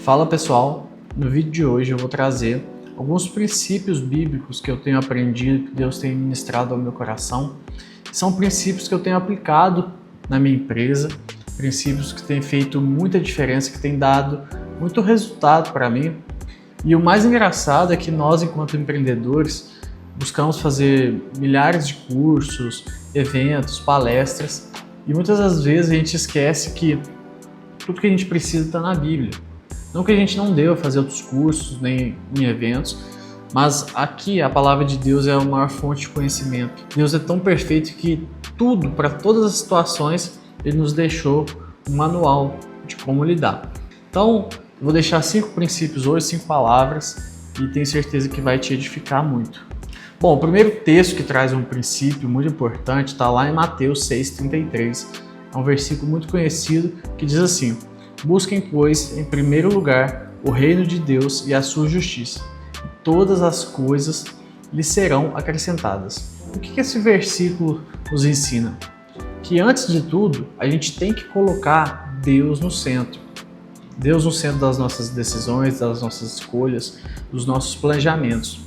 Fala pessoal, no vídeo de hoje eu vou trazer alguns princípios bíblicos que eu tenho aprendido, que Deus tem ministrado ao meu coração. São princípios que eu tenho aplicado na minha empresa, princípios que têm feito muita diferença, que têm dado muito resultado para mim. E o mais engraçado é que nós, enquanto empreendedores, buscamos fazer milhares de cursos, eventos, palestras, e muitas das vezes a gente esquece que tudo que a gente precisa está na Bíblia. Não que a gente não deva fazer outros cursos, nem em eventos, mas aqui a palavra de Deus é a maior fonte de conhecimento. Deus é tão perfeito que tudo, para todas as situações, Ele nos deixou um manual de como lidar. Então, eu vou deixar 5 princípios hoje, 5 palavras, e tenho certeza que vai te edificar muito. Bom, o primeiro texto que traz um princípio muito importante está lá em Mateus 6,33. É um versículo muito conhecido que diz assim: busquem, pois, em primeiro lugar o reino de Deus e a sua justiça, e todas as coisas lhes serão acrescentadas. O que esse versículo nos ensina? Que antes de tudo, a gente tem que colocar Deus no centro. Deus no centro das nossas decisões, das nossas escolhas, dos nossos planejamentos.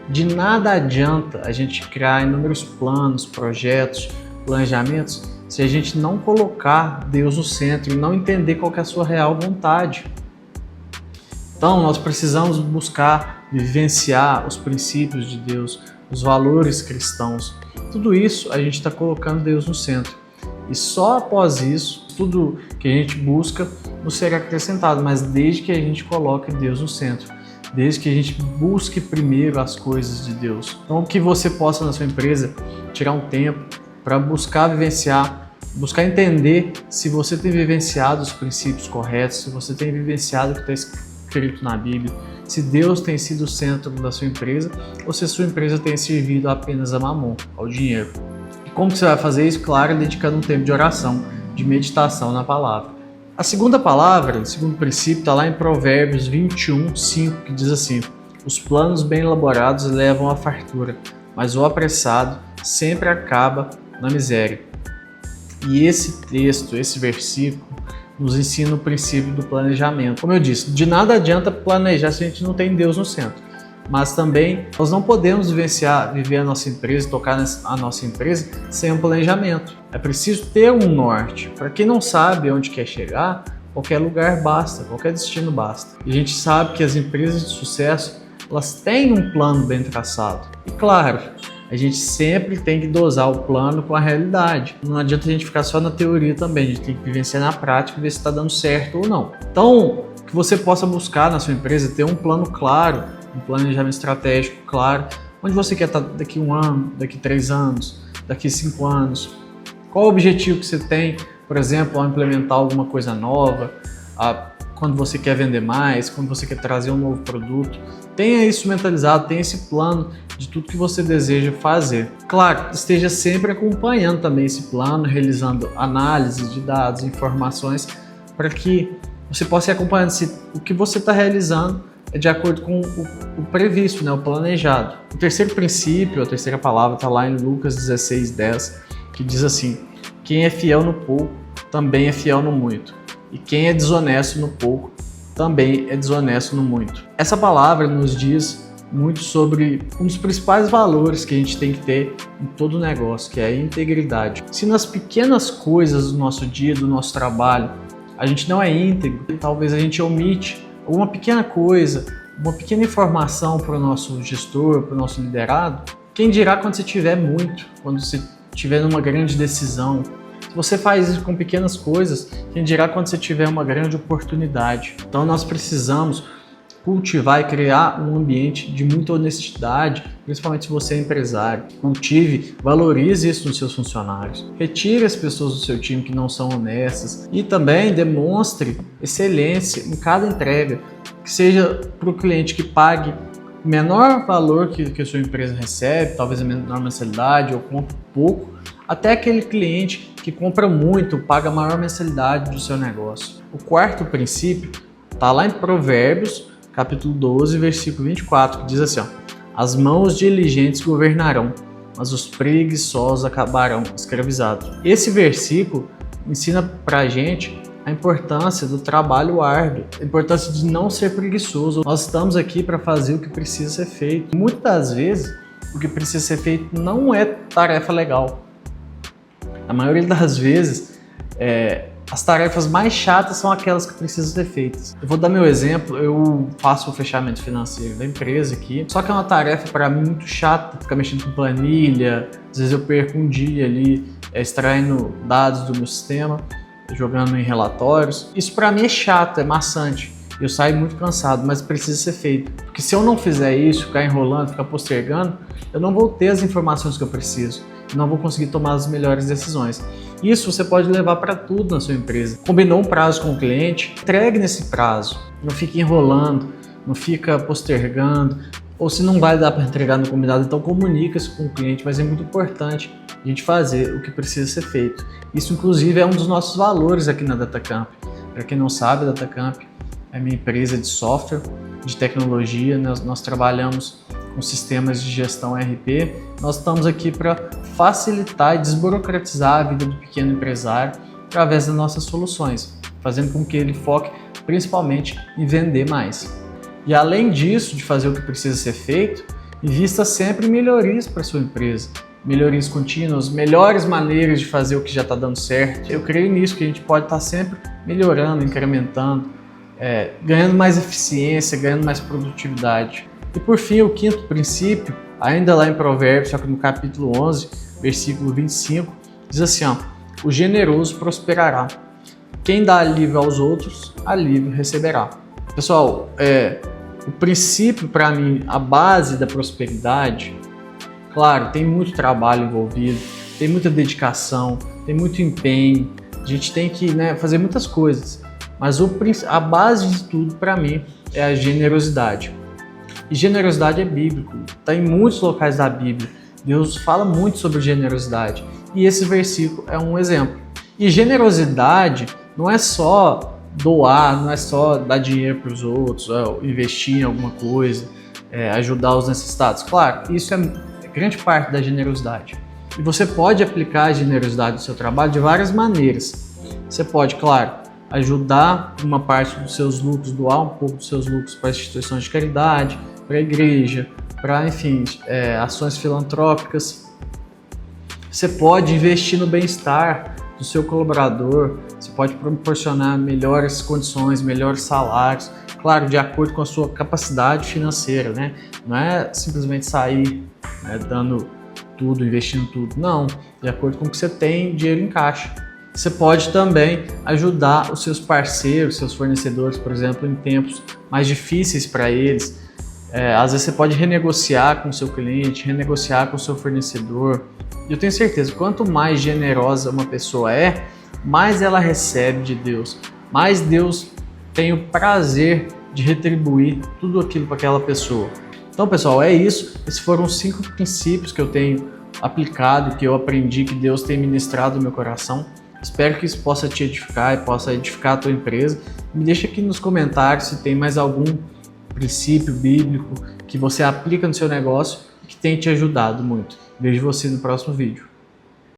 De nada adianta a gente criar inúmeros planos, projetos, planejamentos, se a gente não colocar Deus no centro e não entender qual que é a sua real vontade. Então, nós precisamos buscar vivenciar os princípios de Deus, os valores cristãos. Tudo isso a gente está colocando Deus no centro. E só após isso, tudo que a gente busca nos será acrescentado, mas desde que a gente coloque Deus no centro, desde que a gente busque primeiro as coisas de Deus. Então, que você possa na sua empresa tirar um tempo para buscar vivenciar, buscar entender se você tem vivenciado os princípios corretos, se você tem vivenciado o que está escrito na Bíblia, se Deus tem sido o centro da sua empresa ou se a sua empresa tem servido apenas a mamon, ao dinheiro. E como que você vai fazer isso? Claro, dedicando um tempo de oração, de meditação na palavra. A segunda palavra, o segundo princípio, está lá em Provérbios 21:5, que diz assim: os planos bem elaborados levam à fartura, mas o apressado sempre acaba na miséria. E esse texto, esse versículo, nos ensina o princípio do planejamento. Como eu disse, de nada adianta planejar se a gente não tem Deus no centro. Mas também nós não podemos viver a nossa empresa, tocar a nossa empresa sem um planejamento. É preciso ter um norte. Para quem não sabe onde quer chegar, qualquer lugar basta, qualquer destino basta. E a gente sabe que as empresas de sucesso, elas têm um plano bem traçado. E claro, a gente sempre tem que dosar o plano com a realidade. Não adianta a gente ficar só na teoria também, a gente tem que vivenciar na prática e ver se está dando certo ou não. Então, que você possa buscar na sua empresa ter um plano claro, um planejamento estratégico claro, onde você quer estar daqui 1 ano, daqui 3 anos, daqui 5 anos. Qual o objetivo que você tem, por exemplo, ao implementar alguma coisa nova, quando você quer vender mais, quando você quer trazer um novo produto. Tenha isso mentalizado, tenha esse plano de tudo que você deseja fazer. Claro, esteja sempre acompanhando também esse plano, realizando análises de dados, informações, para que você possa ir acompanhando se o que você está realizando é de acordo com o previsto, né, o planejado. O terceiro princípio, a terceira palavra, está lá em Lucas 16:10, que diz assim: quem é fiel no pouco, também é fiel no muito. E quem é desonesto no pouco, também é desonesto no muito. Essa palavra nos diz muito sobre um dos principais valores que a gente tem que ter em todo negócio, que é a integridade. Se nas pequenas coisas do nosso dia, do nosso trabalho, a gente não é íntegro, talvez a gente omite alguma pequena coisa, uma pequena informação para o nosso gestor, para o nosso liderado, quem dirá quando você tiver muito, quando você estiver numa grande decisão. Se você faz isso com pequenas coisas, quem dirá quando você tiver uma grande oportunidade. Então nós precisamos cultivar e criar um ambiente de muita honestidade, principalmente se você é empresário. Cultive, valorize isso nos seus funcionários. Retire as pessoas do seu time que não são honestas e também demonstre excelência em cada entrega, que seja para o cliente que pague o menor valor que a sua empresa recebe, talvez a menor mensalidade ou compra pouco, até aquele cliente que compra muito, paga a maior mensalidade do seu negócio. O quarto princípio está lá em Provérbios, capítulo 12, versículo 24, que diz assim: as mãos diligentes governarão, mas os preguiçosos acabarão escravizados. Esse versículo ensina pra gente a importância do trabalho árduo, a importância de não ser preguiçoso. Nós estamos aqui para fazer o que precisa ser feito. Muitas das vezes, o que precisa ser feito não é tarefa legal. A maioria das vezes, as tarefas mais chatas são aquelas que precisam ser feitas. Eu vou dar meu exemplo, eu faço o fechamento financeiro da empresa aqui, só que é uma tarefa para mim muito chata, ficar mexendo com planilha, às vezes eu perco um dia ali extraindo dados do meu sistema, jogando em relatórios. Isso para mim é chato, é maçante. Eu saio muito cansado, mas precisa ser feito. Porque se eu não fizer isso, ficar enrolando, ficar postergando, eu não vou ter as informações que eu preciso. Não vou conseguir tomar as melhores decisões. Isso você pode levar para tudo na sua empresa. Combinou um prazo com o cliente, entregue nesse prazo. Não fique enrolando, não fica postergando. Ou se não vai dar para entregar no combinado, então comunica isso com o cliente, mas é muito importante a gente fazer o que precisa ser feito. Isso, inclusive, é um dos nossos valores aqui na Datacamp. Para quem não sabe, a Datacamp é minha empresa de software, de tecnologia. Nós trabalhamos com sistemas de gestão ERP. Nós estamos aqui para facilitar e desburocratizar a vida do pequeno empresário através das nossas soluções, fazendo com que ele foque principalmente em vender mais. E além disso, de fazer o que precisa ser feito, invista sempre em melhorias para a sua empresa. Melhorias contínuas, melhores maneiras de fazer o que já está dando certo. Eu creio nisso, que a gente pode estar sempre melhorando, incrementando, ganhando mais eficiência, ganhando mais produtividade. E por fim, o quinto princípio, ainda lá em Provérbios, só que no capítulo 11, versículo 25, diz assim, o generoso prosperará. Quem dá alívio aos outros, alívio receberá. Pessoal, o princípio para mim, a base da prosperidade, claro, tem muito trabalho envolvido, tem muita dedicação, tem muito empenho, a gente tem que fazer muitas coisas, mas a base de tudo para mim é a generosidade. E generosidade é bíblico, está em muitos locais da Bíblia. Deus fala muito sobre generosidade e esse versículo é um exemplo. E generosidade não é só doar, não é só dar dinheiro para os outros, investir em alguma coisa, ajudar os necessitados. Claro, isso é grande parte da generosidade. E você pode aplicar a generosidade no seu trabalho de várias maneiras. Você pode, claro, ajudar uma parte dos seus lucros, doar um pouco dos seus lucros para instituições de caridade, para a igreja, para, enfim, ações filantrópicas. Você pode investir no bem-estar do seu colaborador, você pode proporcionar melhores condições, melhores salários, claro, de acordo com a sua capacidade financeira, né? Não é simplesmente sair dando tudo, investindo tudo, não, de acordo com o que você tem, dinheiro em caixa. Você pode também ajudar os seus parceiros, seus fornecedores, por exemplo, em tempos mais difíceis para eles. Às vezes você pode renegociar com o seu cliente, renegociar com o seu fornecedor. Eu tenho certeza, quanto mais generosa uma pessoa mais ela recebe de Deus, mais Deus tem o prazer de retribuir tudo aquilo para aquela pessoa. Então, pessoal, é isso. Esses foram os 5 princípios que eu tenho aplicado, que eu aprendi, que Deus tem ministrado no meu coração. Espero que isso possa te edificar e possa edificar a tua empresa. Me deixa aqui nos comentários se tem mais algum princípio bíblico que você aplica no seu negócio e que tem te ajudado muito. Vejo você no próximo vídeo.